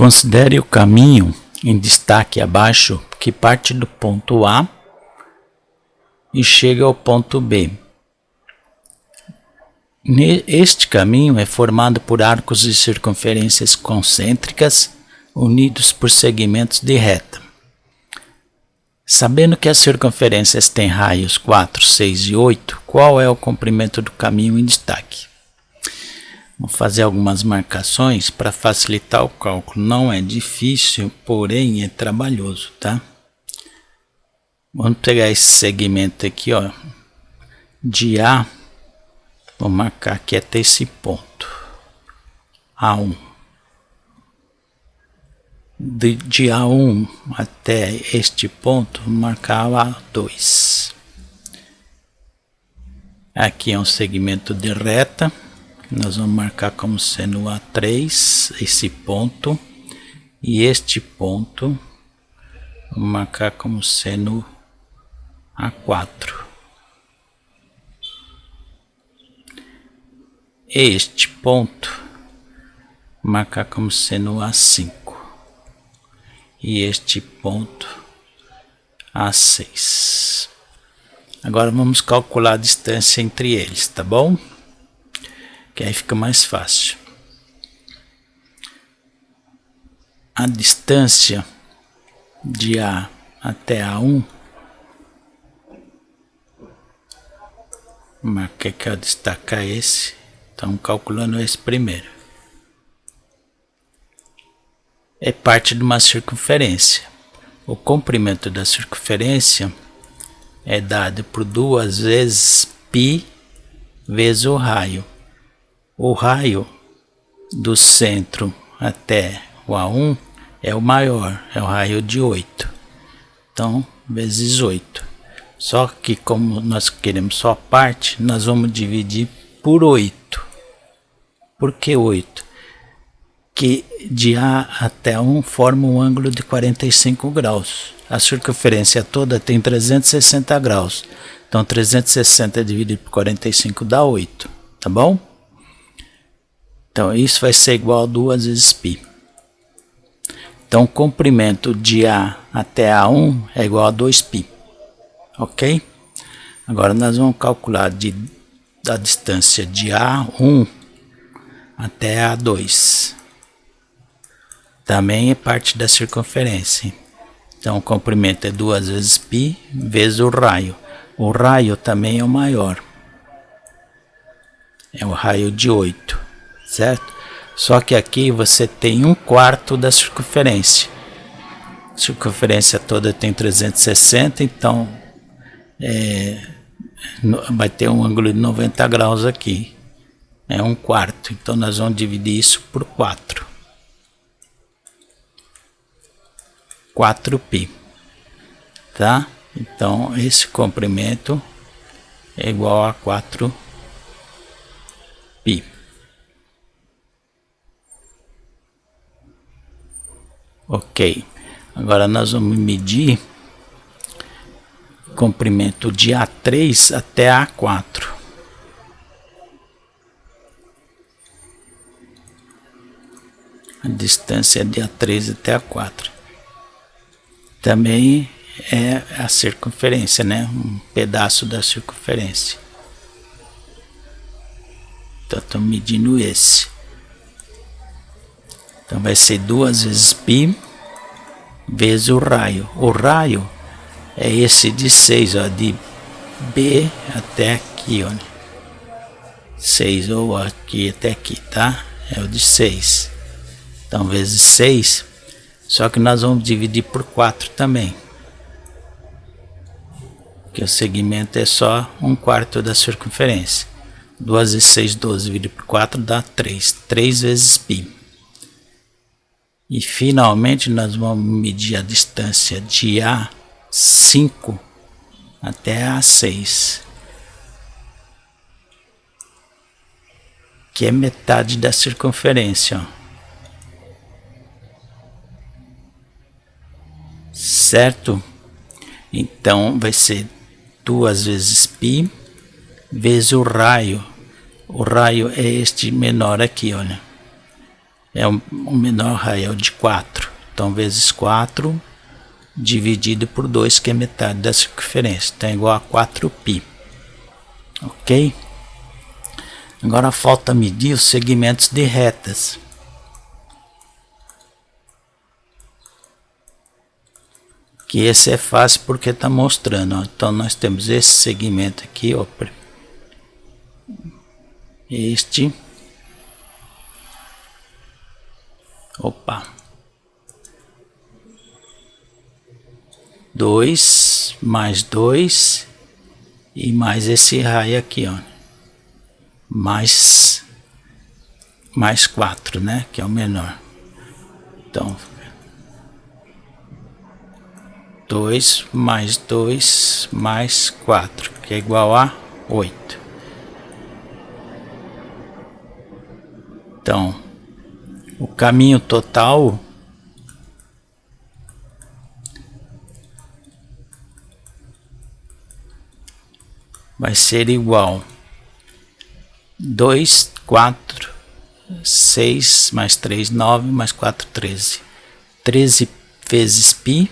Considere o caminho em destaque abaixo que parte do ponto A e chega ao ponto B. Este caminho é formado por arcos de circunferências concêntricas unidos por segmentos de reta. Sabendo que as circunferências têm raios 4, 6 e 8, qual é o comprimento do caminho em destaque? Vou fazer algumas marcações para facilitar o cálculo. Não é difícil, porém é trabalhoso, tá? Vamos pegar esse segmento aqui, ó, de A. Vou marcar aqui até esse ponto, A1. De A1 até este ponto, vou marcar A2. Aqui é um segmento de reta. Nós vamos marcar como sendo A3, esse ponto, e este ponto, vamos marcar como sendo A4. Este ponto, marcar como sendo A5. E este ponto, A6. Agora vamos calcular a distância entre eles, tá bom? Que aí fica mais fácil. A distância de A até A1, marquei que eu destacar esse, então calculando esse primeiro. É parte de uma circunferência. O comprimento da circunferência é dado por 2 vezes π vezes o raio. O raio do centro até o A1 é o maior, é o raio de 8. Então, vezes 8. Só que como nós queremos só a parte, nós vamos dividir por 8. Por que 8? Que de A até 1 forma um ângulo de 45 graus. A circunferência toda tem 360 graus. Então, 360 dividido por 45 dá 8. Tá bom? Então, isso vai ser igual a 2 vezes π. Então, o comprimento de A até A1 é igual a 2π. Ok? Agora, nós vamos calcular a distância de A1 até A2. Também é parte da circunferência. Então, o comprimento é 2 vezes π vezes o raio. O raio também é o maior. É o raio de 8. Certo? Só que aqui você tem 1/4 da circunferência. A circunferência toda tem 360, então vai ter um ângulo de 90 graus aqui. É 1/4, então nós vamos dividir isso por 4. 4π. Tá? Então esse comprimento é igual a 4π. Ok, agora nós vamos medir o comprimento de A3 até A4. A distância de A3 até A4. Também é a circunferência, né? Um pedaço da circunferência. Então, estou medindo esse. Então vai ser 2 vezes π vezes o raio. O raio é esse de 6, ó, de B até aqui, ó. 6 ou aqui até aqui, tá? É o de 6. Então vezes 6, só que nós vamos dividir por 4 também. Porque o segmento é só 1/4 da circunferência. 2 vezes 6, 12 dividido por 4 dá 3. 3 vezes π. E finalmente nós vamos medir a distância de A5 até A6, que é metade da circunferência, ó. Certo? Então vai ser 2 vezes π vezes o raio. O raio é este menor aqui, olha. o menor raio, é o de 4. Então, vezes 4 dividido por 2, que é metade da circunferência. Então, é igual a 4π. Ok? Agora falta medir os segmentos de retas. Que esse é fácil porque está mostrando. Ó. Então, nós temos esse segmento aqui. Ó, este. Opa. 2 mais 2 e mais esse raio aqui, ó. Mais 4, né? Que é o menor. Então, 2 mais 2 mais 4, que é igual a 8. Então, o caminho total vai ser igual 2, 4, 6 mais 3, 9 mais 4, 13. 13 vezes π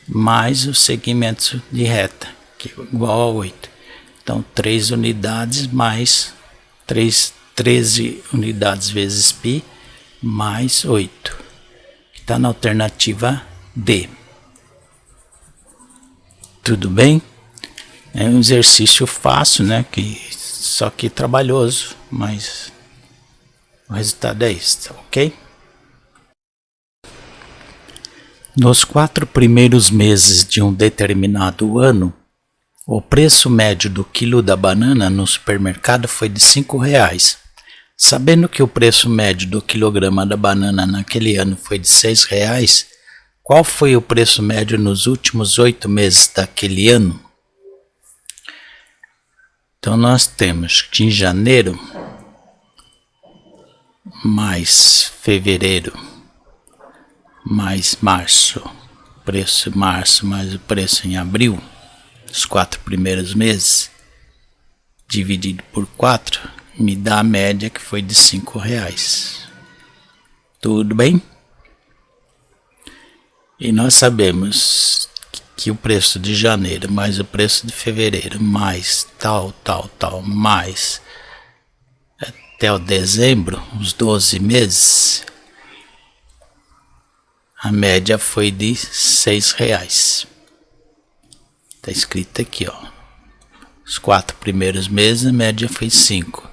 mais os segmentos de reta, que é igual a 8. Então, 3 unidades mais 13 unidades vezes π mais 8, que está na alternativa D. Tudo bem? É um exercício fácil, né? Só que trabalhoso, mas o resultado é esse, ok? Nos 4 primeiros meses de um determinado ano, o preço médio do quilo da banana no supermercado foi de R$5. Sabendo que o preço médio do quilograma da banana naquele ano foi de R$6, qual foi o preço médio nos últimos 8 meses daquele ano? Então, nós temos que em janeiro mais fevereiro mais março, preço em março mais o preço em abril, os 4 primeiros meses, dividido por 4, me dá a média que foi de R$5. Tudo bem? E nós sabemos que o preço de janeiro mais o preço de fevereiro mais tal, mais até o dezembro, os 12 meses, a média foi de R$6. Está escrito aqui, ó. Os 4 primeiros meses, a média foi 5.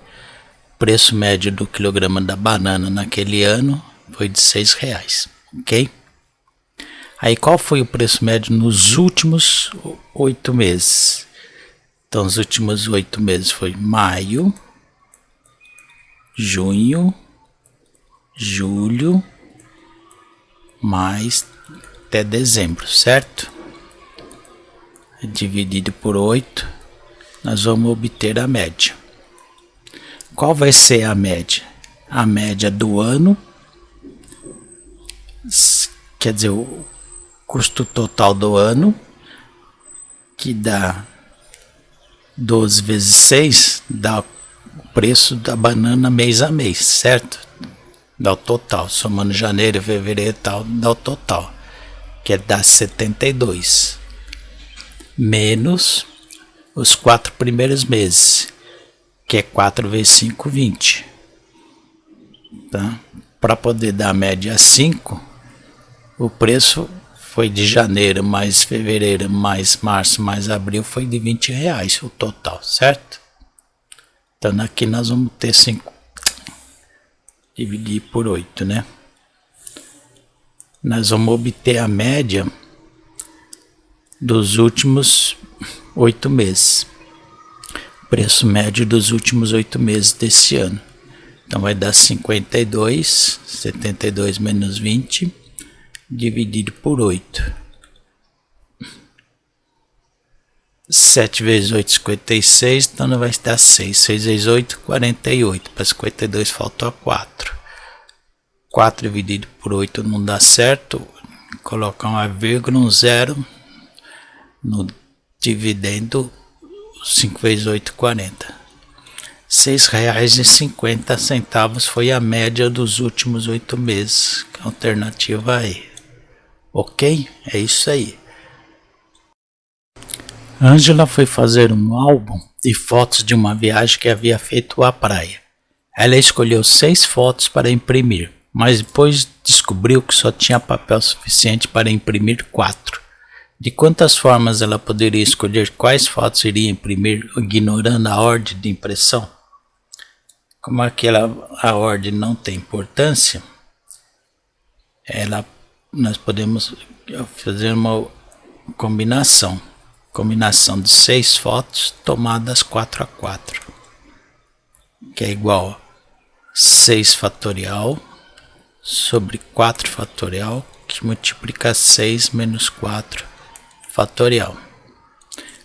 O preço médio do quilograma da banana naquele ano foi de R$6, ok? Aí, qual foi o preço médio nos últimos 8 meses? Então, os últimos 8 meses foi maio, junho, julho, mais até dezembro, certo? Dividido por 8, nós vamos obter a média. Qual vai ser a média? A média do ano, quer dizer, o custo total do ano, que dá 12 vezes 6, dá o preço da banana mês a mês, certo? Dá o total, somando janeiro, fevereiro e tal, dá o total, que é dar 72, menos os 4 primeiros meses, que é 4 vezes 5, 20. Tá? Para poder dar a média 5, o preço foi de janeiro mais fevereiro mais março mais abril, foi de R$20 o total, certo? Então aqui nós vamos ter 5, dividir por 8, né? Nós vamos obter a média dos últimos 8 meses. Preço médio dos últimos 8 meses desse ano. Então vai dar 52, 72 menos 20, dividido por 8. 7 vezes 8, 56, então não vai dar 6. 6 vezes 8, 48. Para 52 faltou 4. 4 dividido por 8 não dá certo. Colocar uma vírgula, um zero no dividendo. 5 vezes 8, 40. R$6,50 foi a média dos últimos 8 meses. Alternativa E. Ok? É isso aí. Ângela foi fazer um álbum de fotos de uma viagem que havia feito à praia. Ela escolheu 6 fotos para imprimir, mas depois descobriu que só tinha papel suficiente para imprimir 4. De quantas formas ela poderia escolher quais fotos iria imprimir, ignorando a ordem de impressão? Como a ordem não tem importância, nós podemos fazer uma combinação de 6 fotos tomadas 4x4, que é igual a 6 fatorial sobre 4 fatorial, que multiplica 6 menos 4 fatorial.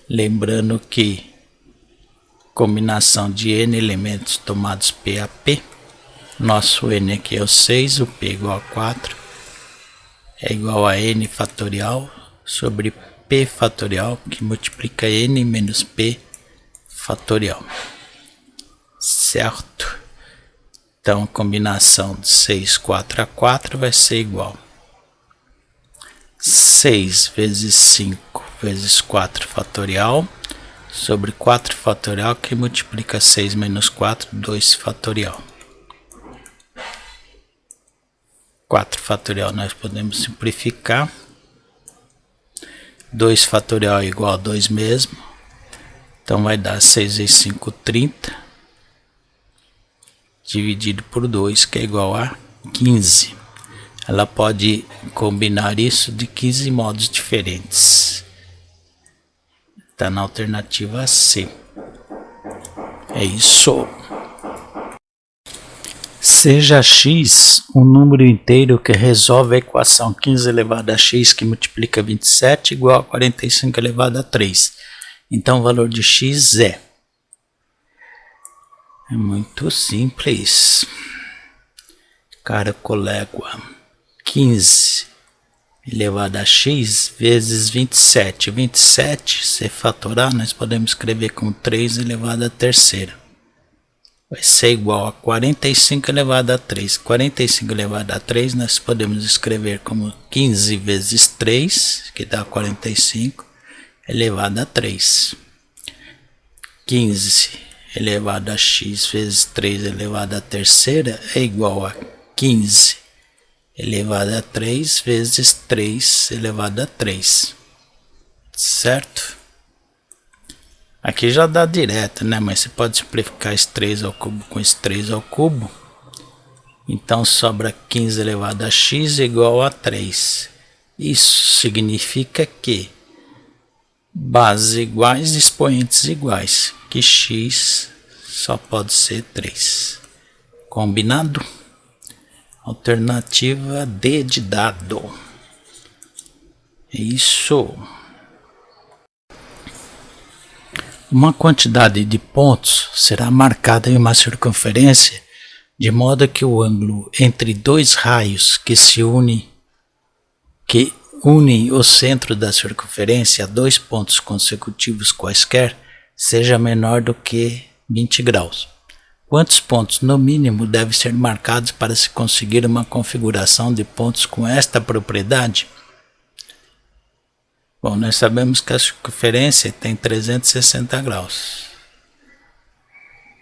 Lembrando que combinação de n elementos tomados P a P, nosso n aqui é o 6, o P igual a 4, é igual a n fatorial sobre P fatorial, que multiplica n menos P fatorial. Certo? Então a combinação de 6, 4 a 4 vai ser igual 6 vezes 5 vezes 4 fatorial sobre 4 fatorial, que multiplica 6 menos 4, 2 fatorial. 4 fatorial nós podemos simplificar. 2 fatorial é igual a 2 mesmo. Então vai dar 6 vezes 5, 30. Dividido por 2, que é igual a 15. Ela pode combinar isso de 15 modos diferentes. Está na alternativa C. É isso. Seja x um número inteiro que resolve a equação 15 elevado a x que multiplica 27 igual a 45 elevado a 3. Então o valor de x é muito simples. Cara, colega, 15 elevado a x vezes 27. 27, se fatorar, nós podemos escrever como 3 elevado a terceira. Vai ser igual a 45 elevado a 3. 45 elevado a 3 nós podemos escrever como 15 vezes 3, que dá 45, elevado a 3. 15 elevado a x vezes 3 elevado a terceira é igual a 15 elevado a 3 vezes 3 elevado a 3. Certo? Aqui já dá direto, né? Mas você pode simplificar esse 3 ao cubo com esse 3 ao cubo. Então sobra 15 elevado a x igual a 3. Isso significa que bases iguais, expoentes iguais, que x só pode ser 3. Combinado? Alternativa D de dado. Isso. Uma quantidade de pontos será marcada em uma circunferência de modo que o ângulo entre dois raios que unem o centro da circunferência a 2 pontos consecutivos quaisquer seja menor do que 20 graus. Quantos pontos no mínimo devem ser marcados para se conseguir uma configuração de pontos com esta propriedade? Bom, nós sabemos que a circunferência tem 360 graus.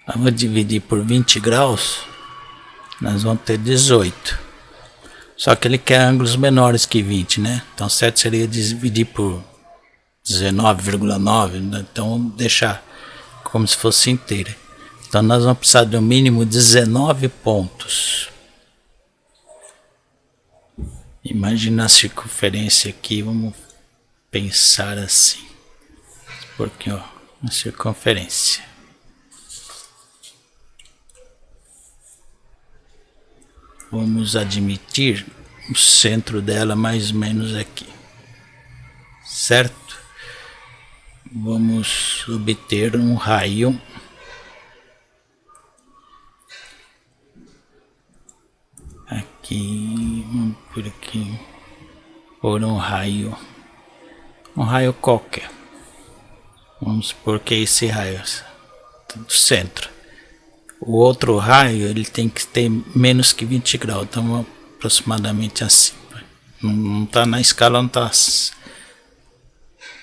Vamos dividir por 20 graus, nós vamos ter 18. Só que ele quer ângulos menores que 20, né? Então certo seria dividir por 19,9, né? Então vamos deixar como se fosse inteira. Então nós vamos precisar de um mínimo 19 pontos. Imagina a circunferência aqui, vamos pensar assim. Porque ó, a circunferência. Vamos admitir o centro dela mais ou menos aqui, certo? Vamos obter um raio aqui, vamos por aqui, por um raio qualquer. Vamos supor que é esse raio do centro. o outro raio ele tem que ter menos que 20 graus, então aproximadamente assim. Não tá na escala, não tá,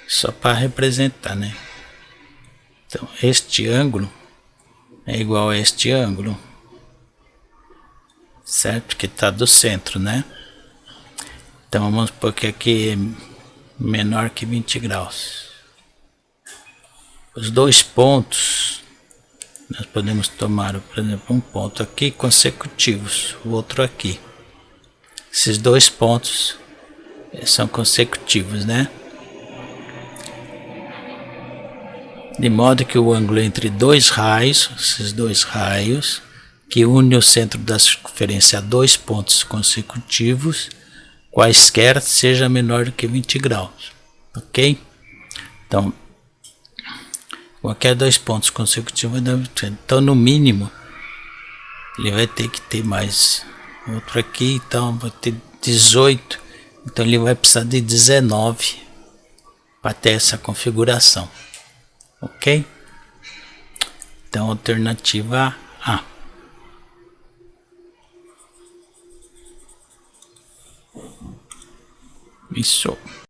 só para representar, né? Então este ângulo é igual a este ângulo, certo? Que está do centro, né? Então vamos supor que aqui é menor que 20 graus. Os dois pontos, nós podemos tomar, por exemplo, um ponto aqui consecutivos, o outro aqui. Esses dois pontos são consecutivos, né? De modo que o ângulo entre dois raios, esses dois raios, que une o centro da circunferência a dois pontos consecutivos, quaisquer, seja menor do que 20 graus, ok? Então, qualquer dois pontos consecutivos, então no mínimo, ele vai ter que ter mais outro aqui, então vai ter 18, então ele vai precisar de 19 para ter essa configuração, ok? Então, alternativa A. Isso.